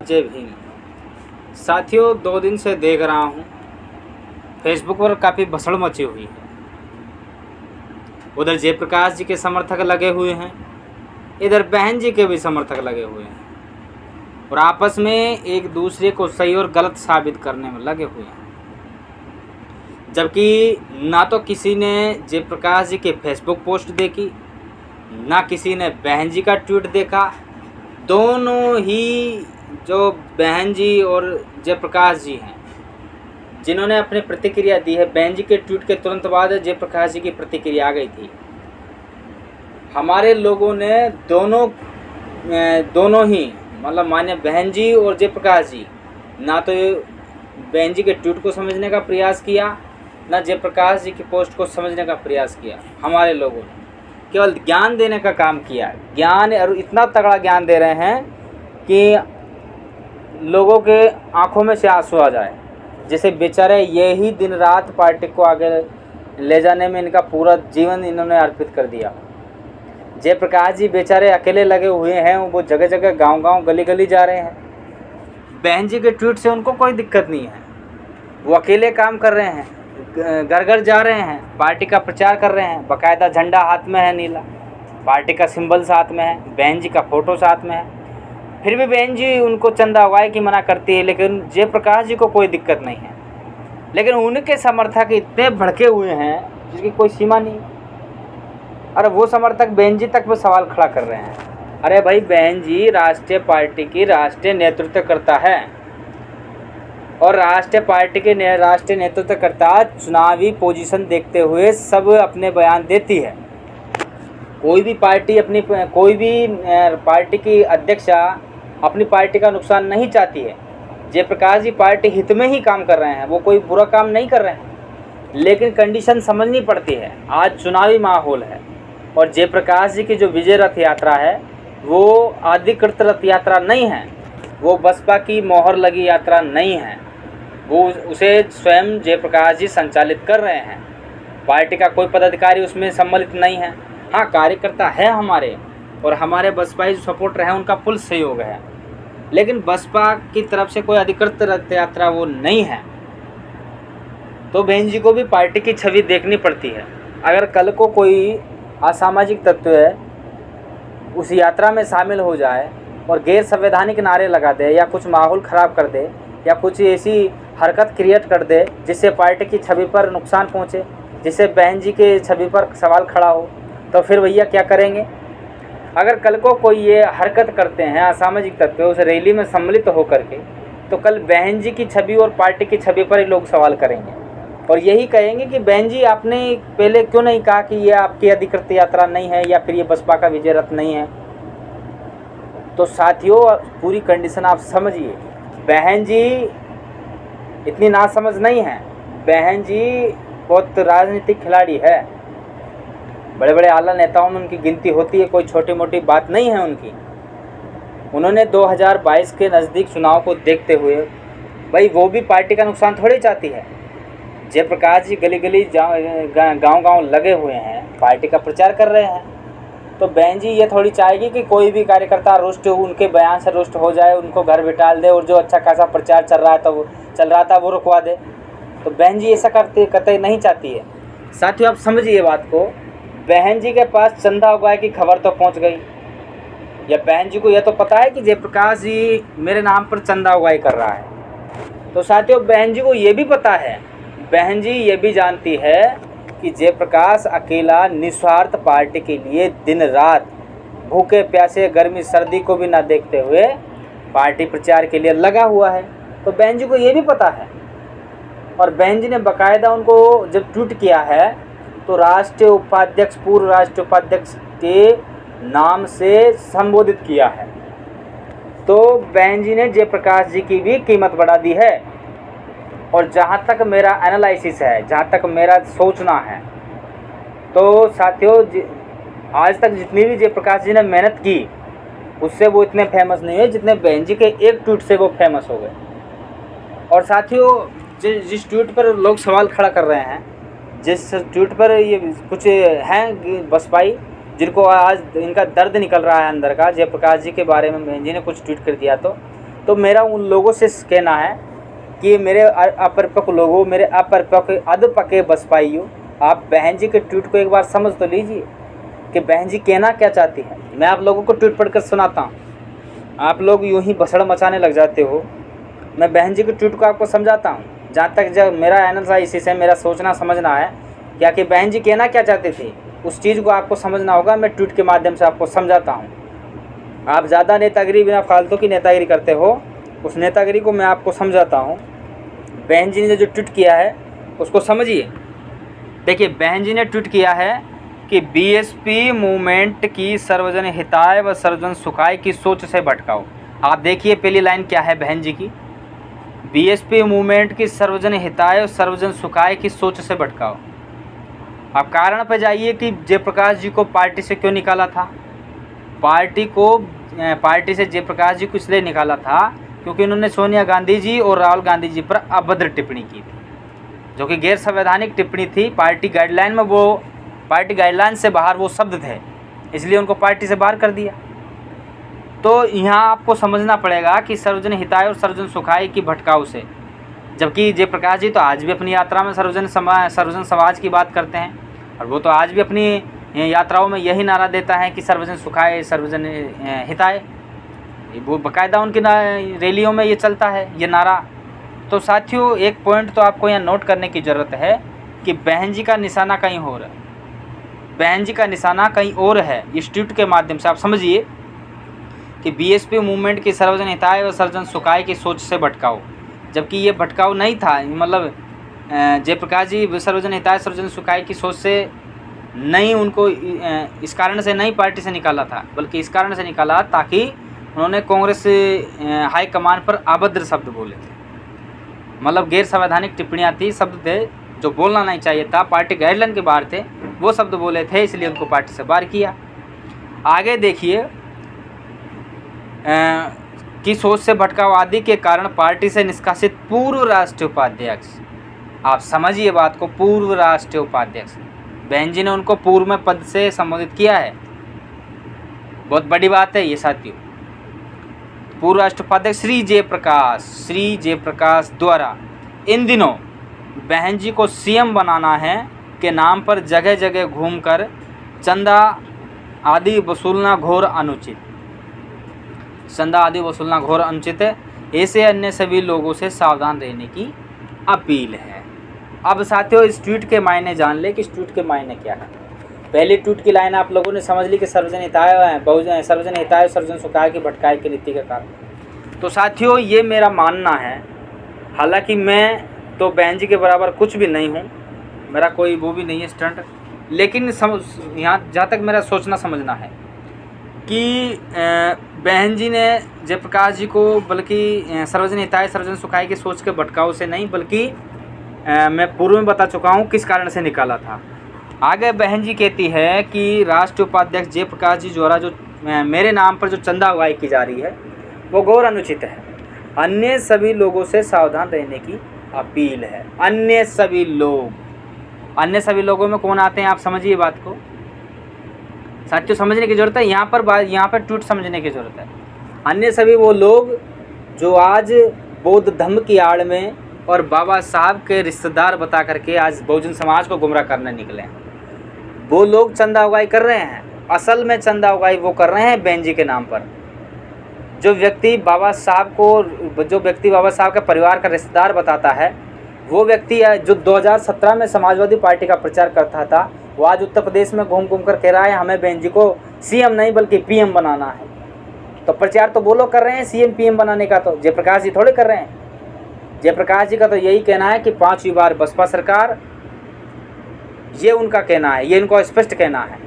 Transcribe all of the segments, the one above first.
जय भीम। साथियों, 2 दिन से देख रहा हूँ फेसबुक पर काफ़ी भसड़ मची हुई है। उधर जयप्रकाश जी के समर्थक लगे हुए हैं, इधर बहन जी के भी समर्थक लगे हुए हैं और आपस में एक दूसरे को सही और गलत साबित करने में लगे हुए हैं। जबकि ना तो किसी ने जयप्रकाश जी के फेसबुक पोस्ट देखी, ना किसी ने बहन जी का ट्वीट देखा। दोनों ही जो बहन जी और जयप्रकाश जी हैं, जिन्होंने अपनी प्रतिक्रिया दी है, बहन जी के ट्वीट के तुरंत बाद जयप्रकाश जी की प्रतिक्रिया आ गई थी। हमारे लोगों ने दोनों ही मतलब मान्य बहन जी और जयप्रकाश जी, ना तो बहन जी के ट्वीट को समझने का प्रयास किया, ना जयप्रकाश जी की पोस्ट को समझने का प्रयास किया। हमारे लोगों ने केवल ज्ञान देने का काम किया। ज्ञान, और इतना तगड़ा ज्ञान दे रहे हैं कि लोगों के आंखों में से आंसू आ जाए। जैसे बेचारे यही दिन रात पार्टी को आगे ले जाने में इनका पूरा जीवन इन्होंने अर्पित कर दिया। जयप्रकाश जी बेचारे अकेले लगे हुए हैं, वो जगह जगह गांव-गांव गली-गली जा रहे हैं। बहन जी के ट्वीट से उनको कोई दिक्कत नहीं है, वो अकेले काम कर रहे हैं, घर घर जा रहे हैं, पार्टी का प्रचार कर रहे हैं। बाकायदा झंडा हाथ में है नीला, पार्टी का सिंबल साथ में है, बहन जी का फ़ोटो साथ में है। फिर भी बहन जी उनको चंदा उगाए की मना करती है, लेकिन जयप्रकाश जी को कोई दिक्कत नहीं है। लेकिन उनके समर्थक इतने भड़के हुए हैं जिसकी कोई सीमा नहीं। अरे वो समर्थक बहन जी तक पर सवाल खड़ा कर रहे हैं। अरे भाई, बहन जी राष्ट्रीय पार्टी की राष्ट्रीय नेतृत्व करता है और राष्ट्रीय पार्टी के राष्ट्रीय नेतृत्वकर्ता चुनावी पोजीशन देखते हुए सब अपने बयान देती है। कोई भी पार्टी की अध्यक्षा अपनी पार्टी का नुकसान नहीं चाहती है। जयप्रकाश जी पार्टी हित में ही काम कर रहे हैं, वो कोई बुरा काम नहीं कर रहे हैं, लेकिन कंडीशन समझनी पड़ती है। आज चुनावी माहौल है और जयप्रकाश जी की जो विजय रथ यात्रा है वो अधिकृत रथ यात्रा नहीं है, वो बसपा की मोहर लगी यात्रा नहीं है, वो उसे स्वयं जयप्रकाश जी संचालित कर रहे हैं। पार्टी का कोई पदाधिकारी उसमें सम्मिलित नहीं है। हाँ, कार्यकर्ता है हमारे, और हमारे बसपाई जो सपोर्टर हैं उनका फुल सहयोग है, लेकिन बसपा की तरफ से कोई अधिकृत रथ यात्रा वो नहीं है। तो बहन जी को भी पार्टी की छवि देखनी पड़ती है। अगर कल को कोई असामाजिक तत्व उस यात्रा में शामिल हो जाए और गैर संवैधानिक नारे लगा दे या कुछ माहौल ख़राब कर दे या कुछ ऐसी हरकत क्रिएट कर दे जिससे पार्टी की छवि पर नुकसान पहुंचे, जिससे बहन जी के छवि पर सवाल खड़ा हो, तो फिर भैया क्या करेंगे? अगर कल को कोई ये हरकत करते हैं असामाजिक तत्व उस रैली में सम्मिलित होकर के, तो कल बहन जी की छवि और पार्टी की छवि पर ही लोग सवाल करेंगे और यही कहेंगे कि बहन जी आपने पहले क्यों नहीं कहा कि ये आपकी अधिकृत यात्रा नहीं है या फिर ये बसपा का विजय रथ नहीं है। तो साथियों, पूरी कंडीशन आप समझिए। बहन जी इतनी नासमझ नहीं है, बहन जी बहुत राजनीतिक खिलाड़ी है, बड़े बड़े आला नेताओं में उनकी गिनती होती है, कोई छोटी मोटी बात नहीं है उनकी। उन्होंने 2022 के नज़दीक चुनाव को देखते हुए, भाई वो भी पार्टी का नुकसान थोड़ी चाहती है। जयप्रकाश जी गली गली गांव-गांव लगे हुए हैं, पार्टी का प्रचार कर रहे हैं, तो बहन जी ये थोड़ी चाहेगी कि कोई भी कार्यकर्ता रुष्ट उनके बयान से रुष्ट हो जाए, उनको घर बिठाल दे और जो अच्छा खासा प्रचार चल रहा था वो रुकवा दे। तो बहन जी ऐसा कतई नहीं चाहती है। साथियों, आप समझिए बात को। बहन जी के पास चंदा उगाए की खबर तो पहुंच गई, या बहन जी को यह तो पता है कि जयप्रकाश जी मेरे नाम पर चंदा उगाई कर रहा है। तो साथियों, बहन जी को ये भी पता है, बहन जी ये भी जानती है कि जयप्रकाश अकेला निस्वार्थ पार्टी के लिए दिन रात भूखे प्यासे गर्मी सर्दी को भी ना देखते हुए पार्टी प्रचार के लिए लगा हुआ है। तो बहन जी को ये भी पता है, और बहन जी ने बाकायदा उनको जब ट्वीट किया है तो राष्ट्रीय उपाध्यक्ष, पूर्व राष्ट्रीय उपाध्यक्ष के नाम से संबोधित किया है। तो बहन जी ने जयप्रकाश जी की भी कीमत बढ़ा दी है। और जहाँ तक मेरा एनालिसिस है, जहाँ तक मेरा सोचना है, तो साथियों आज तक जितनी भी जयप्रकाश जी ने मेहनत की उससे वो इतने फेमस नहीं है जितने बहन जी के एक ट्वीट से वो फेमस हो गए। और साथियों, जिस ट्वीट पर लोग सवाल खड़ा कर रहे हैं, जिस ट्वीट पर ये कुछ हैं बसपाई जिनको आज इनका दर्द निकल रहा है अंदर का, जयप्रकाश जी के बारे में बहन जी ने कुछ ट्वीट कर दिया, तो तो मेरा उन लोगों से कहना है कि मेरे अपरिपक्व लोगों, मेरे अपरिपक्व अधपके बसपाइयों, आप बहन जी के ट्वीट को एक बार समझ तो लीजिए कि बहन जी कहना क्या चाहती है। मैं आप लोगों को ट्वीट पढ़कर सुनाता हूँ, आप लोग यूं ही भसड़ मचाने लग जाते हो। मैं बहन जी के ट्वीट को आपको समझाता हूँ, जहाँ तक जब मेरा एनालिसिस है, मेरा सोचना समझना है क्या कि बहन जी कहना क्या चाहती थी, उस चीज़ को आपको समझना होगा। मैं ट्वीट के माध्यम से आपको समझाता हूँ। आप ज़्यादा नेतागिरी, बिना फालतू की नेतागिरी करते हो, उस नेतागिरी को मैं आपको समझाता हूँ। बहन जी ने जो ट्वीट किया है उसको समझिए। देखिए, बहन जी ने ट्वीट किया है कि बीएसपी मूवमेंट की सर्वजन हिताय व सर्वजन सुखाय की सोच से भटकाओ। आप देखिए पहली लाइन क्या है बहन जी की, बीएसपी मूवमेंट की सर्वजन हिताय और सर्वजन सुखाय की सोच से भटकाओ। आप कारण पर जाइए कि जयप्रकाश जी को पार्टी से क्यों निकाला था। पार्टी से जयप्रकाश जी को इसलिए निकाला था क्योंकि उन्होंने सोनिया गांधी जी और राहुल गांधी जी पर अभद्र टिप्पणी की थी, जो कि गैर संवैधानिक टिप्पणी थी। पार्टी गाइडलाइन में, वो पार्टी गाइडलाइन से बाहर वो शब्द थे, इसलिए उनको पार्टी से बाहर कर दिया। तो यहाँ आपको समझना पड़ेगा कि सर्वजन हिताय और सर्वजन सुखाय की भटकाव से, जबकि जयप्रकाश जी तो आज भी अपनी यात्रा में सर्वजन समाज की बात करते हैं, और वो तो आज भी अपनी यात्राओं में यही नारा देता है कि सर्वजन सुखाय सर्वजन हिताय। वो बाकायदा उनकी रैलियों में ये चलता है, ये नारा। तो साथियों, एक पॉइंट तो आपको यहाँ नोट करने की ज़रूरत है कि बहन जी का निशाना कहीं और है, बहन जी का निशाना कहीं और है। इस ट्वीट के माध्यम से आप समझिए कि बीएसपी मूवमेंट की सर्वजन हिताय और सर्वजन सुखाय की सोच से भटकाओ, जबकि ये भटकाव नहीं था। मतलब जयप्रकाश जी सर्वजन हिताय सर्वजन सुखाय की सोच से नहीं, उनको इस कारण से नहीं पार्टी से निकाला था, बल्कि इस कारण से निकाला ताकि उन्होंने कांग्रेस हाईकमान पर अभद्र शब्द बोले थे। मतलब गैर संवैधानिक टिप्पणियाँ थी, शब्द थे जो बोलना नहीं चाहिए था, पार्टी गाइडलाइन के बाहर थे, वो शब्द बोले थे, इसलिए उनको पार्टी से बाहर किया। आगे देखिए की सोच से भटकाव आदि के कारण पार्टी से निष्कासित पूर्व राष्ट्रीय उपाध्यक्ष, आप समझिए बात को, पूर्व राष्ट्रीय उपाध्यक्ष, बहन जी ने उनको पूर्व में पद से संबोधित किया है, बहुत बड़ी बात है ये साथियों। पूर्व राष्ट्रीय उपाध्यक्ष श्री जयप्रकाश द्वारा इन दिनों बहन जी को सीएम बनाना है के नाम पर जगह जगह घूमकर चंदा आदि वसूलना घोर अनुचित, चंदा आदि वसूलना घोर अनुचित है। ऐसे अन्य सभी लोगों से सावधान रहने की अपील है। अब साथियों, इस ट्वीट के मायने जान ले कि इस ट्वीट के मायने क्या है। पहली ट्वीट की लाइन आप लोगों ने समझ ली कि सर्वजन हिताय सर्वजन सुखाय की भटकाई की नीति के कारण। तो साथियों, ये मेरा मानना है, हालांकि मैं तो बहन जी के बराबर कुछ भी नहीं हूँ, मेरा कोई वो भी नहीं है स्टंट, लेकिन यहाँ जहाँ तक मेरा सोचना समझना है कि बहन जी ने जयप्रकाश जी को बल्कि सर्वजन हिताय सर्वजन सुखाय की सोच के भटकाव से नहीं, बल्कि मैं पूर्व में बता चुका हूँ किस कारण से निकाला था। आगे बहन जी कहती है कि राष्ट्रीय उपाध्यक्ष जयप्रकाश जी द्वारा जो मेरे नाम पर जो चंदा उगाही की जा रही है वो घोर अनुचित है। अन्य सभी लोगों से सावधान रहने की अपील है। अन्य सभी लोगों में कौन आते हैं, आप समझिए बात को साथियों, समझने की ज़रूरत है। यहाँ पर ट्वीट समझने की ज़रूरत है। अन्य सभी वो लोग जो आज बौद्ध धर्म की आड़ में और बाबा साहब के रिश्तेदार बता करके आज बहुजन समाज को गुमराह करने निकले हैं, वो लोग चंदा उगाही कर रहे हैं। असल में चंदा उगाही वो कर रहे हैं बहन जी के नाम पर। जो व्यक्ति बाबा साहब के परिवार का रिश्तेदार बताता है, वो व्यक्ति जो 2017 में समाजवादी पार्टी का प्रचार करता था, वो आज उत्तर प्रदेश में घूम कर कह रहा है हमें बहन जी को सीएम नहीं बल्कि पीएम बनाना है। तो प्रचार तो वो लोग कर रहे हैं सीएम पीएम बनाने का, तो जयप्रकाश जी थोड़े कर रहे हैं। जयप्रकाश जी का तो यही कहना है कि 5वीं बार बसपा सरकार, ये उनका कहना है, ये इनको स्पष्ट कहना है।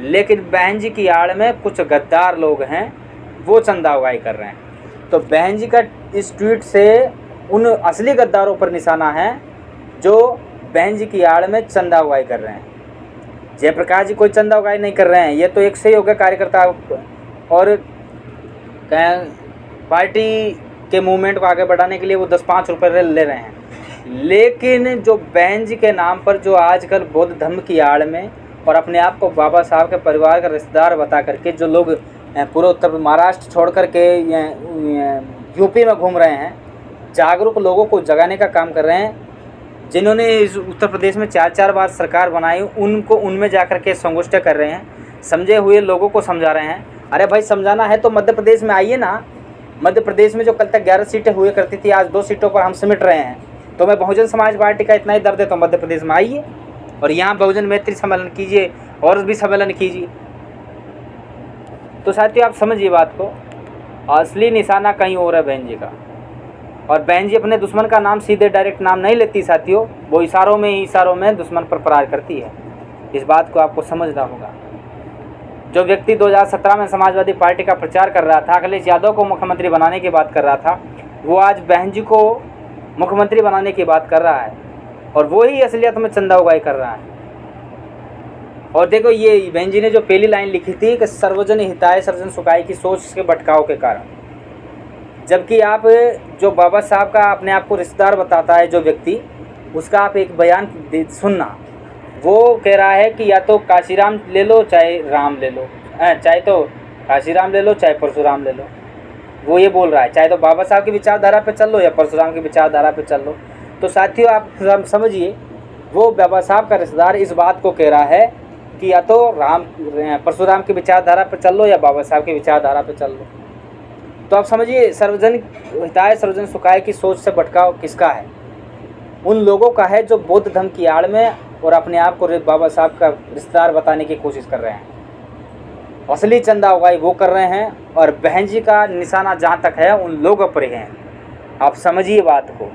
लेकिन बहन जी की आड़ में कुछ गद्दार लोग हैं, वो चंदा उगाही कर रहे हैं। तो बहन जी का इस ट्वीट से उन असली गद्दारों पर निशाना है जो बहन जी की आड़ में चंदा उगाही कर रहे हैं। जयप्रकाश जी कोई चंदा उगाही नहीं कर रहे हैं, ये तो एक सही योग्य कार्यकर्ता और पार्टी के मूवमेंट को आगे बढ़ाने के लिए वो 10-5 रुपये ले रहे हैं। लेकिन जो बहन जी के नाम पर जो आजकल बौद्ध धर्म की आड़ में और अपने आप को बाबा साहब के परिवार का रिश्तेदार बता करके जो लोग पूरे उत्तर महाराष्ट्र छोड़ करके यूपी में घूम रहे हैं, जागरूक लोगों को जगाने का काम कर रहे हैं। जिन्होंने इस उत्तर प्रदेश में 4-4 बार सरकार बनाई, उनको उनमें जाकर के संगोष्ठी कर रहे हैं, समझे हुए लोगों को समझा रहे हैं। अरे भाई, समझाना है तो मध्य प्रदेश में आइए ना। मध्य प्रदेश में जो कल तक 11 सीटें हुए करती थी, आज 2 सीटों पर हम सिमट रहे हैं। तो मैं बहुजन समाज पार्टी का इतना ही दर्द है तो मध्य प्रदेश में आइए और यहाँ बहुजन मैत्री सम्मेलन कीजिए और भी सम्मेलन कीजिए। तो साथियों, आप समझिए बात को, असली निशाना कहीं और है बहन जी का। और बहन जी अपने दुश्मन का नाम सीधे डायरेक्ट नाम नहीं लेती साथियों, वो इशारों में दुश्मन पर प्रहार करती है। इस बात को आपको समझना होगा। जो व्यक्ति 2017 में समाजवादी पार्टी का प्रचार कर रहा था, अखिलेश यादव को मुख्यमंत्री बनाने की बात कर रहा था, वो आज बहन जी को मुख्यमंत्री बनाने की बात कर रहा है और वो ही असलियत में चंदा उगाई कर रहा है। और देखो, ये बहन जी ने जो पहली लाइन लिखी थी कि सर्वजन हिताय सर्वजन सुखाय की सोच के भटकाव के कारण, जबकि आप जो बाबा साहब का अपने आप को रिश्तेदार बताता है जो व्यक्ति, उसका आप एक बयान सुनना। वो कह रहा है कि या तो काशीराम ले लो चाहे राम ले लो, चाहे तो काशीराम ले लो चाहे परशुराम ले लो। वो ये बोल रहा है, चाहे तो बाबा साहब की विचारधारा पे चल लो या परशुराम की विचारधारा पे चल लो। तो साथियों, आप समझिए, वो बाबा साहब का रिश्तेदार इस बात को कह रहा है कि या तो परशुराम की विचारधारा पे चल लो या बाबा साहब की विचारधारा पे चल लो। तो आप समझिए, सर्वजन हिताय सर्वजन सुखाय की सोच से भटकाव किसका है? उन लोगों का है जो बौद्ध धर्म की आड़ में और अपने आप को बाबा साहब का रिश्तेदार बताने की कोशिश कर रहे हैं। असली चंदा उगाई वो कर रहे हैं और बहन जी का निशाना जहाँ तक है उन लोगों पर ही है। आप समझिए बात को,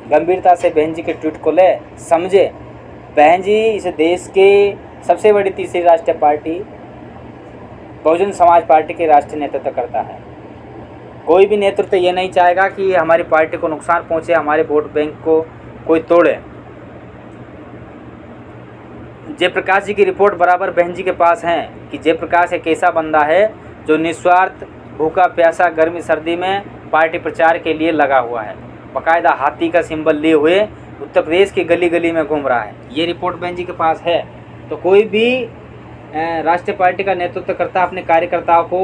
गंभीरता से बहन जी के ट्वीट को ले समझे। बहन जी इस देश के सबसे बड़ी तीसरी राष्ट्रीय पार्टी बहुजन समाज पार्टी के राष्ट्रीय नेतृत्व करता है। कोई भी नेतृत्व ये नहीं चाहेगा कि हमारी पार्टी को नुकसान पहुँचे, हमारे वोट बैंक को कोई तोड़े। जयप्रकाश जी की रिपोर्ट बराबर बहन जी के पास है कि जयप्रकाश एक ऐसा बंदा है जो निस्वार्थ भूखा प्यासा गर्मी सर्दी में पार्टी प्रचार के लिए लगा हुआ है, बाकायदा हाथी का सिंबल लिए हुए उत्तर प्रदेश की गली गली में घूम रहा है। ये रिपोर्ट बहन जी के पास है। तो कोई भी राष्ट्रीय पार्टी का नेतृत्व करता अपने कार्यकर्ताओं को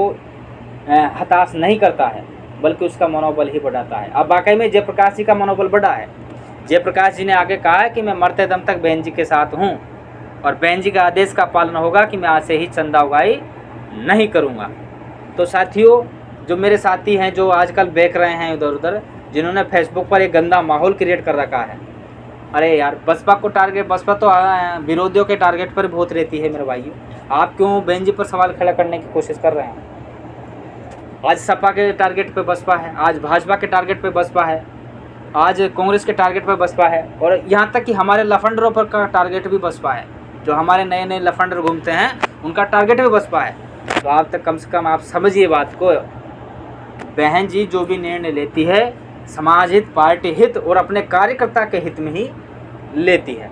हताश नहीं करता है, बल्कि उसका मनोबल ही बढ़ाता है। अब वाकई में जयप्रकाश जी का मनोबल बढ़ा है। जयप्रकाश जी ने आगे कहा है कि मैं मरते दम तक बहन जी के साथ हूँ और बहन जी का आदेश का पालन होगा कि मैं आज से ही चंदा उगाई नहीं करूँगा। तो साथियों, जो मेरे साथी हैं जो आजकल बेच रहे हैं इधर उधर, जिन्होंने फेसबुक पर एक गंदा माहौल क्रिएट कर रखा है, अरे यार, बसपा को टारगेट, बसपा तो विरोधियों के टारगेट पर बहुत रहती है मेरे भाइयों। आप क्यों बहन जी पर सवाल खड़ा करने की कोशिश कर रहे हैं? आज सपा के टारगेट पे बसपा है, आज भाजपा के टारगेट पे बसपा है, आज कांग्रेस के टारगेट पे बसपा है और यहाँ तक कि हमारे लफंडरों पर का टारगेट भी बसपा है। जो हमारे नए नए लफंडर घूमते हैं उनका टारगेट भी बसपा है। तो आप तक कम से कम आप समझिए बात को। बहन जी जो भी निर्णय लेती है समाज हित, पार्टी हित और अपने कार्यकर्ता के हित में ही लेती है।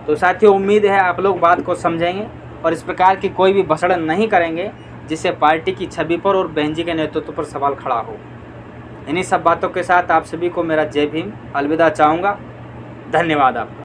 तो साथियों, उम्मीद है आप लोग बात को समझेंगे और इस प्रकार की कोई भी भसड़न नहीं करेंगे जिससे पार्टी की छवि पर और बहन जी के नेतृत्व पर सवाल खड़ा हो। इन्हीं सब बातों के साथ आप सभी को मेरा जय भीम, अलविदा चाहूँगा। धन्यवाद आपका।